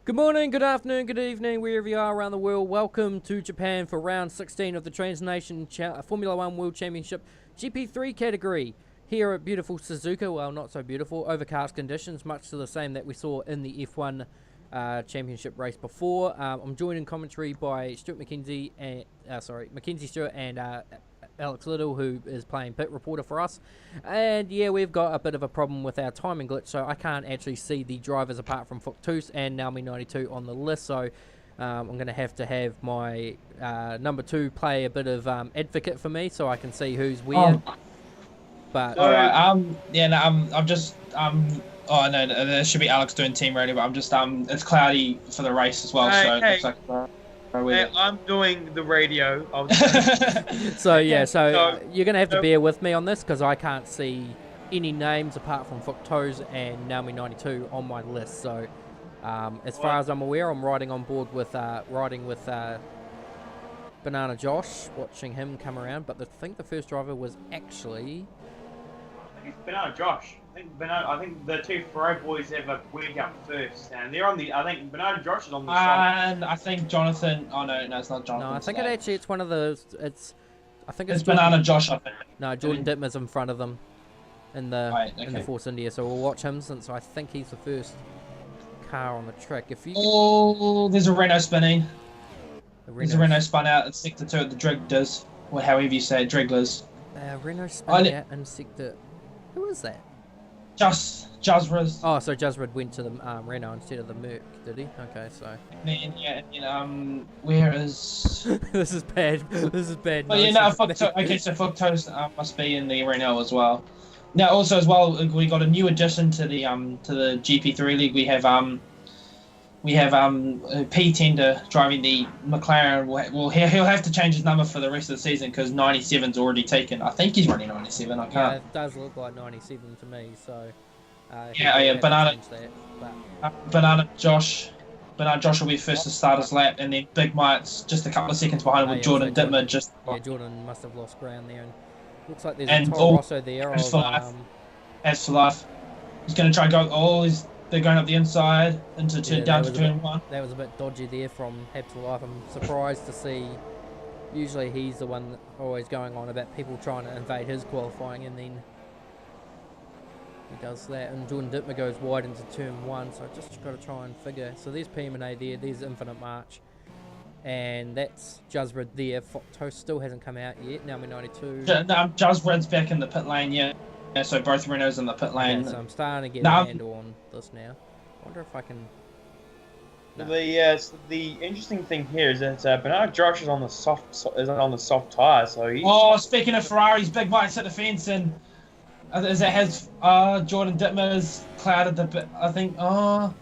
Good morning, good afternoon, good evening, wherever you are around the world. Welcome to Japan for round 16 of the Trans-Nation Formula 1 World Championship GP3 category here at beautiful Suzuka. Well, not so beautiful, overcast conditions, much to the same that we saw in the F1 championship race before. I'm joined in commentary by Stuart Mackenzie and Mackenzie Stewart and Alex Little, who is playing pit reporter for us. And yeah, we've got a bit of a problem with our timing glitch, so I can't actually see the drivers apart from Fuctus and Naomi 92 on the list. So I'm going to have my number 2 play a bit of advocate for me, so I can see who's where. But all right, I'm just oh no, there should be Alex doing team radio, but I'm just it's cloudy for the race as well, so it looks like. I'm doing the radio. So you're going to have to bear with me on this because I can't see any names apart from Fuctos and Naomi 92 on my list. So as far as I'm aware, I'm riding on board with Banana Josh, watching him come around. But I think the first driver was actually... I think it's Banana Josh. I think the two Ferrari boys have a week up first, and they're on the. I think Banana Josh is on the side. And I think Jonathan. Oh no, it's not Jonathan. No, I think it's one of those. I think it's Banana Josh. I think. No, Jordan Dittmer's in front of them in the Force India, so we'll watch him since I think he's the first car on the track. There's a Renault spinning. There's a Renault spun out at sector 2 at the Drigglers, or however you say it, Drigglers. Renault spun out in sector. Who is that? Jazraz. Oh, so Jazraz went to the Renault instead of the Merc, did he? Okay, so. Where is? This is bad. This is bad. Well, so Fuctos must be in the Renault as well. Now, also as well, we got a new addition to the GP3 league. We have P Tender driving the McLaren. Well, he'll have to change his number for the rest of the season because 97's already taken. I think he's running 97. I can't. Yeah, it does look like 97 to me. So. Banana Josh will be first to start his lap, and then Big Mike's just a couple of seconds behind him with Jordan Dittmer. Yeah, Jordan must have lost ground there, and looks like there's a Toro Rosso there. As for life, he's going to try and go. They're going up the inside into down to turn 1. That was a bit dodgy there from Habs for Life. I'm surprised to see. Usually he's the one that always going on about people trying to invade his qualifying, and then he does that. And Jordan Dittmer goes wide into turn 1, so I just got to try and figure. So there's PMA there, there's Infinite March, and that's Jazraz there. Fuctos still hasn't come out yet. Naomi 92. Jazrad's back in the pit lane, yeah. So both Renaults in the pit lane. Okay, so I'm starting to get a handle on this now. I wonder if I can. No. The interesting thing here is that Banana Josh is on the soft tire, so he's... speaking of Ferraris, Big Mike's at the fence, and Jordan Dittmer's clouded a bit. I think. Oh,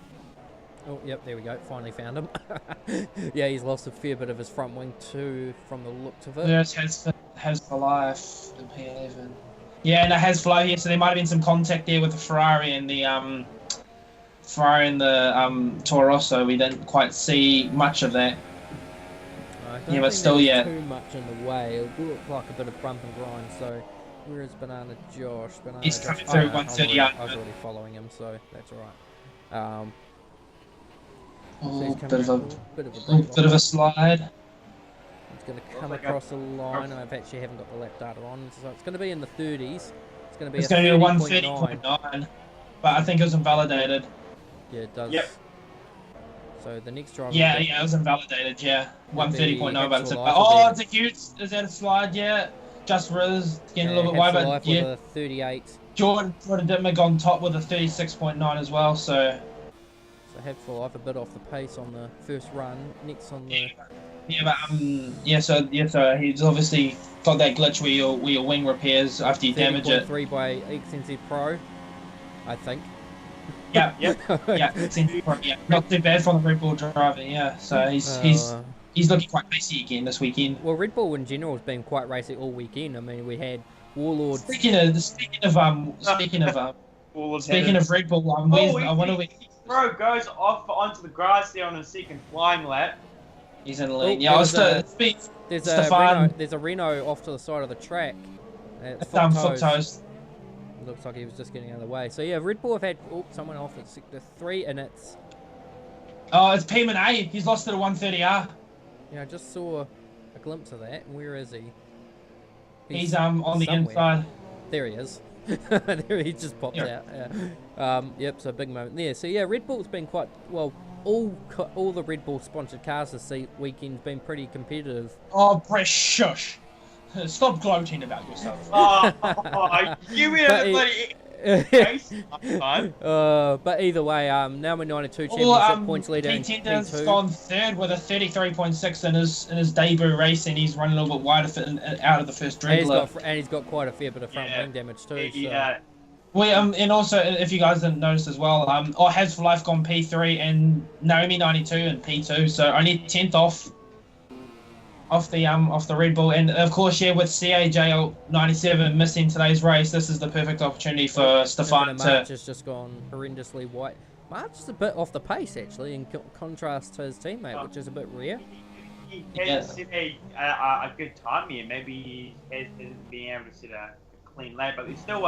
yep, there we go. Finally found him. Yeah, he's lost a fair bit of his front wing too, from the looks of it. There's has for life in P11. Yeah, no, has flow here, so there might have been some contact there with the Ferrari and the Toro Rosso. We didn't quite see much of that. But still, yeah. Too much in the way. It looked like a bit of bump and grind. So, where is Banana Josh? He's coming through 130. I was already following him, so that's all right. Bit of a slide. Going to come across the line. I actually haven't got the lap data on, so it's going to be in the 30s. It's going to be a 130.9, but I think it was invalidated. Yeah, it does. Yep. So the next driver. Yeah, it was invalidated. Yeah, 130.9, but it's a huge. Is that a slide? Yeah, just Riz getting a little bit wide, but yeah. With a 38. Jordan Dittmer on top with a 36.9 as well. So had for life a bit off the pace on the first run. Next on the. So he's obviously got that glitch where your wing repairs after you damage it. 3 by XNZ Pro, I think. Yeah, XNZ Pro, yeah. Not too bad for the Red Bull driver, yeah. So he's looking quite racy again this weekend. Well, Red Bull in general has been quite racy all weekend. I mean, we had Warlords. Speaking of Red Bull, Bro goes off onto the grass there on a second flying lap. He's in the lead. There's a Renault off to the side of the track. Fuctos. Looks like he was just getting out of the way. So yeah, Red Bull have had someone off at sector 3, and it's Oh, it's Payment A. He's lost it at 130R. Yeah, I just saw a glimpse of that. Where is he? He's on the somewhere. inside. There he is. There he just popped out. Yeah. Yep. So big moment there. So yeah, Red Bull's been quite well. All the Red Bull sponsored cars this weekend's been pretty competitive. Oh, Brett, shush. Stop gloating about yourself. You win the bloody race. But either way, now we're 92 championship points leader in P10's P2. gone third with a 33.6 in his debut race, and he's running a little bit wider out of the first dribbler. And he's got quite a fair bit of front wing damage too. Yeah. So. Well, and also, if you guys didn't notice as well, Has for Life gone P3 and Naomi 92 in P2, so only 10th off the Red Bull, and of course, yeah, with CAJ 97 missing today's race, this is the perfect opportunity for Stefan to. March has just gone horrendously white. March is a bit off the pace actually, in contrast to his teammate, which is a bit rare. He hasn't set a good time here. Maybe he hasn't been able to set a clean lap, but there's still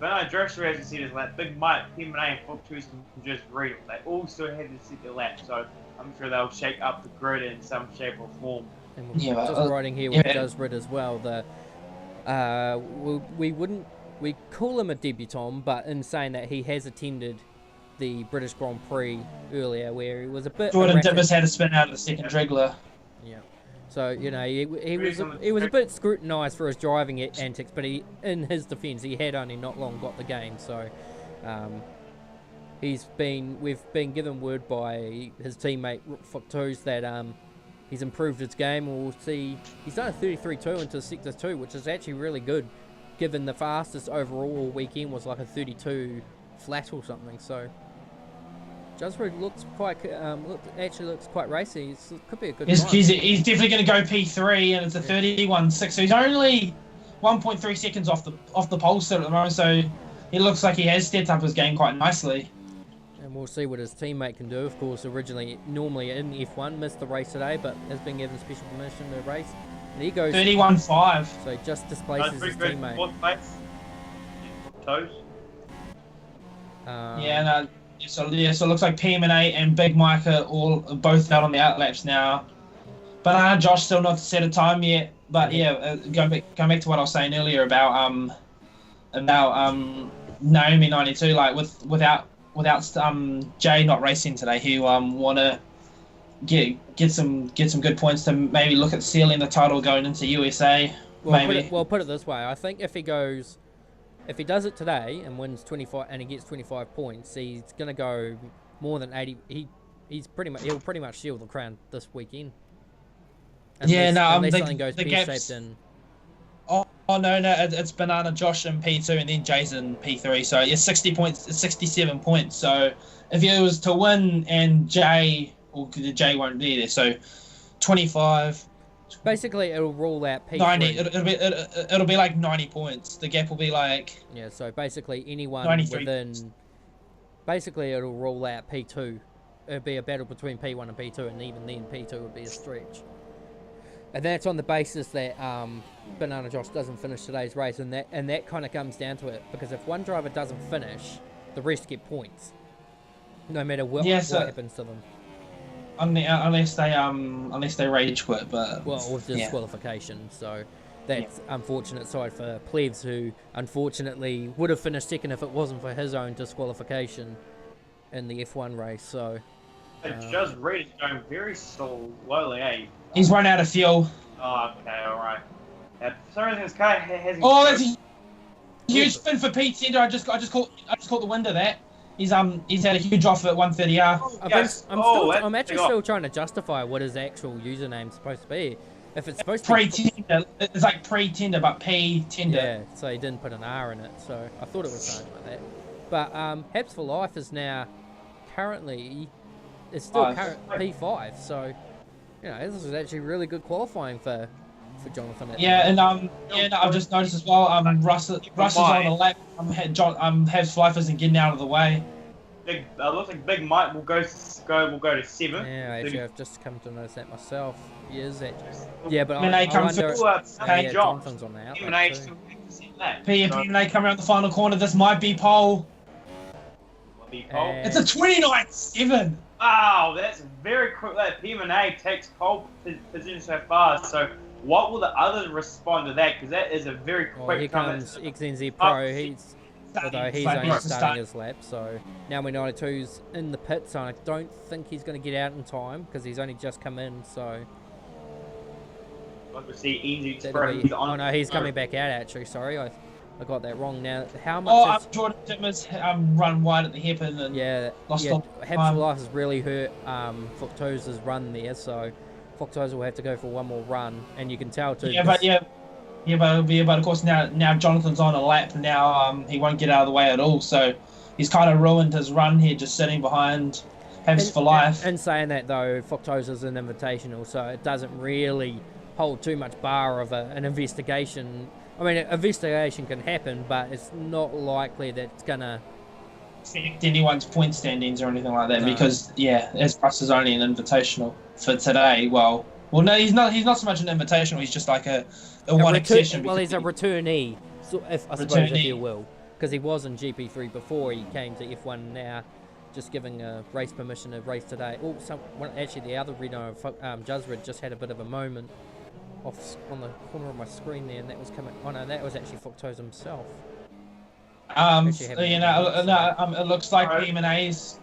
Bernard Drexler hasn't set his lap. Big Mike, Pimane, and Fructose can just read it. They all still have to set their lap, so I'm sure they'll shake up the grid in some shape or form. And we're just writing here with Does Rid as well. We call him a debutant, but in saying that he has attended the British Grand Prix earlier, where he was a bit. Jordan Dibbers had to spin out of the second driggler. Yeah. So you know he was a bit scrutinised for his driving antics, but in his defence, he had only not long got the game. So we've been given word by his teammate Fructose that he's improved his game, and we'll see. He's done a 33.2 into Sector 2, which is actually really good, given the fastest overall weekend was like a 32 flat or something. So Jusrid looks quite, looks quite racy. It could be a good. He's definitely going to go P3, and it's a 31.6. So he's only 1.3 seconds off the pole still at the moment. So it looks like he has stepped up his game quite nicely. And we'll see what his teammate can do. Of course, normally in F1, missed the race today, but has been given special permission to race. And he goes 31.5. So he just displaces his teammate. Fourth place. Toes. So it looks like Pimane and Big Mike are both out on the outlets now. But Josh still not set a time yet. But yeah, going back to what I was saying earlier about Naomi 92, like without Jay not racing today, he want to get some good points to maybe look at sealing the title going into USA. Put it this way, I think if he does it today and wins 25 and he gets 25 points, he's gonna go more than 80. He'll pretty much seal the crown this weekend. Unless something goes pear-shaped in. Oh no, it's Banana Josh in P2 and then Jason P3. So it's 60 points, it's 67 points. So if he was to win and Jay won't be there, so 25. Basically, it'll rule out P3. 90. It'll be like 90 points. The gap will be like. Yeah. So basically, anyone 93 within. Basically, it'll rule out P2. It'll be a battle between P1 and P2, and even then, P2 would be a stretch. And that's on the basis that Banana Josh doesn't finish today's race, and that kind of comes down to it, because if one driver doesn't finish, the rest get points, no matter what happens to them. Unless they rage quit, but with disqualification. So that's unfortunate side for Plebs, who unfortunately would have finished second if it wasn't for his own disqualification in the F1 race. So just Red is going very slowly, eh? He's run out of fuel. Oh, okay, alright. For some reason his car hasn't... Oh, that's a huge spin for Pete Tender. I just caught the wind of that. He's had a huge off at 130R. I'm actually still trying to justify what his actual username's supposed to be. If it's supposed to pre-tender, it's like pre-tender, but P-tender. Yeah, so he didn't put an R in it, so I thought it was something like that. But Habs for Life is now currently P5, so this is actually really good qualifying for Jonathan. I've just noticed as well. Russ is on the lap. Habs for Life isn't getting out of the way. Looks like Big Mike will go to 7th. Yeah, actually, I've just come to notice that myself. He is actually. Yeah, but I wonder. Jonathan's on the outside too. Pimane come around the final corner. This might be pole. It's a 29.7. Wow, that's very quick. That PM&A takes pole position so far. So what will the others respond to that? Because that is a very quick Well, here time. comes XNZ Pro. He's although he's only Right. starting his lap, so now we're 92's in the pits. So I don't think he's going to get out in time because he's only just come in. So Like we see Easy that'll Pro. be, He's on. oh no, he's coming back out actually. Sorry, I got that wrong. Now how much? Is, Jordan Dimmers run wide at the hairpin and yeah, lost yeah. all Habs time. for Life has really hurt Fructose's run there. So Fructose will have to go for one more run, and you can tell too. Yeah, but of course now Jonathan's on a lap. Now he won't get out of the way at all. So he's kind of ruined his run here, just sitting behind Habs for Life. In saying that though, Fructose is an invitational, so it doesn't really hold too much bar of an investigation. I mean, an investigation can happen, but it's not likely that it's gonna Affect anyone's point standings or anything like that, No. because as Russ is only an invitational for today. Well, no, he's not. He's not so much an invitational. He's just like a one exception. Well, he's a because returnee, so I suppose if Returnee. you will, because he was in GP3 before he came to F1 now. Just giving a race permission to race today. Oh, actually, the other Reno, Jusrid, just had a bit of a moment on the corner of my screen there, and that was coming. Oh no, that was actually Fructose himself. It looks like PM&A's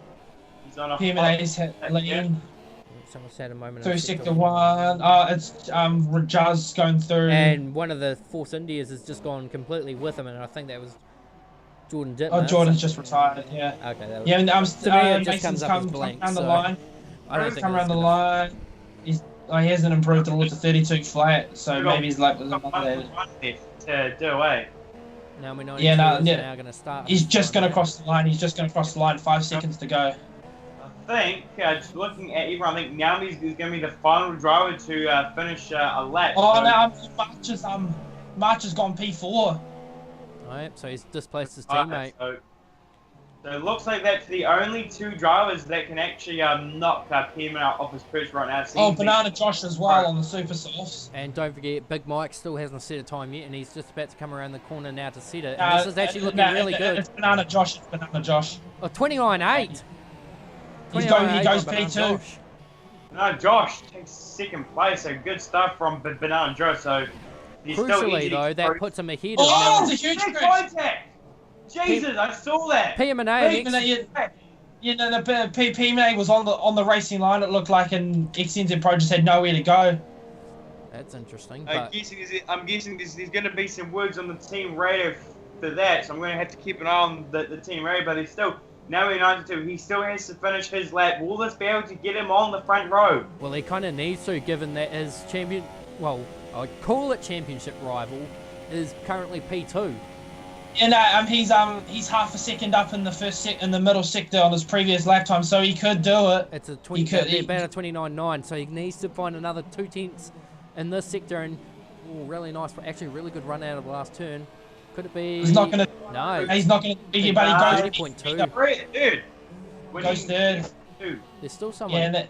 leading Someone's had a moment through of sector one. It's Rajaz going through. and one of the Force Indias has just gone completely with him, and I think that was Jordan Dittmer. Jordan's just retired. Yeah. Okay, that was, Yeah, and to me it just Mason's comes up as come blank. around the So line. I don't think Come around that's the gonna- line. He hasn't improved at all to 32 flat, so maybe his lap was Got one another. left to do away. Now we know Yeah, now yeah. going to start. He's just going to cross the line. He's just going to cross the line. 5 seconds to go. I think, just looking at everyone, I think Naomi's is going to be the final driver to finish a lap. Oh, So- no, March has gone P4. Alright, so he's displaced his Alright, teammate. so it looks like that's the only two drivers that can actually knock PM out off his perch right now. It Oh, seems Banana Josh as well on the Super Softs. And don't forget, Big Mike still hasn't set a time yet, and he's just about to come around the corner now to set it. And this is actually looking really good. It's Banana Josh. It's Banana Josh. Oh, 29.8. He 29.8 goes by Banana P2. Josh. No, Josh takes second place. So good stuff from Banana Joe. So he's still Crucially, easy to though, that through. puts him ahead Oh, of it's a huge Big crash. contact! Jesus, I saw that. PM&A. The PMA was on the racing line. It looked like an XNZ Pro just had nowhere to go. That's interesting. I'm But guessing there's going to be some words on the team radio for that, so I'm going to have to keep an eye on the team radio. But he's still now in 92. He still has to finish his lap. Will this be able to get him on the front row? well, he kind of needs to, given that his champion, well, I'd call it championship rival, is currently P2. He's half a second up in the middle sector on his previous lap time, so he could do it. It's a about a 29.9, so he needs to find another 2/10 in this sector, and really nice, actually really good run out of the last turn. Could it be? He's not gonna. No. He's not gonna be here, but he goes 30.2. Dude. When Goes third. Dude. There's still someone. Yeah,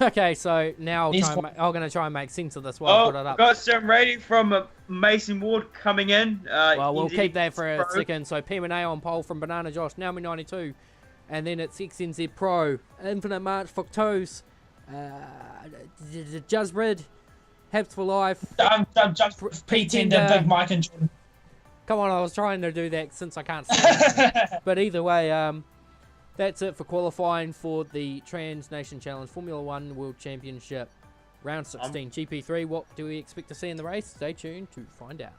Okay, so now He's I'm going to try and make sense of this while I put it up. got some rating from Mason Ward coming in. Well, we'll NZ keep that for a Pro. second. So PM&A on pole from Banana Josh, now 92. And then it's XNZ Pro, Infinite March, Fructose, Jusrid, Habs for Life. just P10 to Big Mike and Jordan. Come on, I was trying to do that since I can't see it. But either way, that's it for qualifying for the Trans Nation Challenge Formula 1 World Championship Round 16 GP3. What do we expect to see in the race? Stay tuned to find out.